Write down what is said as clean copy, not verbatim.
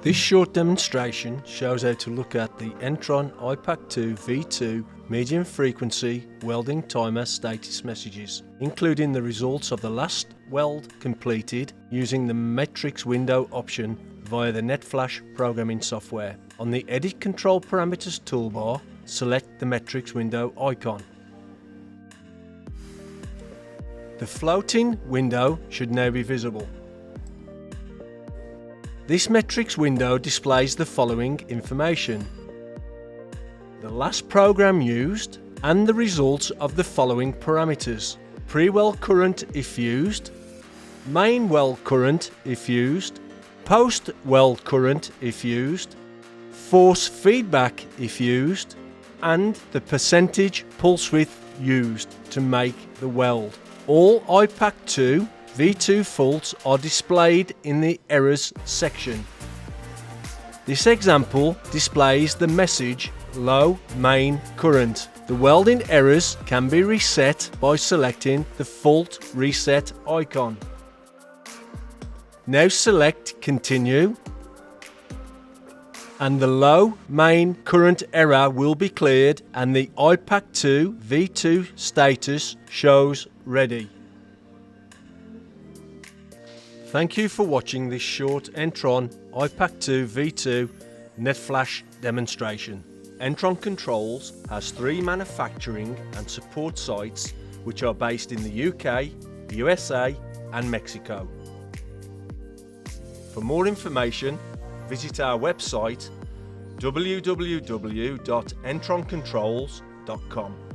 This short demonstration shows how to look at the Entron IPAC2 V2 medium frequency welding timer status messages, including the results of the last weld completed using the matrix window option via the NetFlash programming software. On the Edit Control Parameters toolbar, select the matrix window icon. The floating window should now be visible. This matrix window displays the following information: the last program used and the results of the following parameters: pre-weld current if used, main weld current if used, post-weld current if used, force feedback if used, and the percentage pulse width used to make the weld. All IPAC2 V2 faults are displayed in the Errors section. This example displays the message Low Main Current. The welding errors can be reset by selecting the Fault Reset icon. Now select Continue, and the Low Main Current error will be cleared and the IPAC2 V2 status shows Ready. Thank you for watching this short Entron IPAC2 V2 NetFlash demonstration. Entron Controls has 3 manufacturing and support sites which are based in the UK, USA and Mexico. For more information, visit our website www.entroncontrols.com.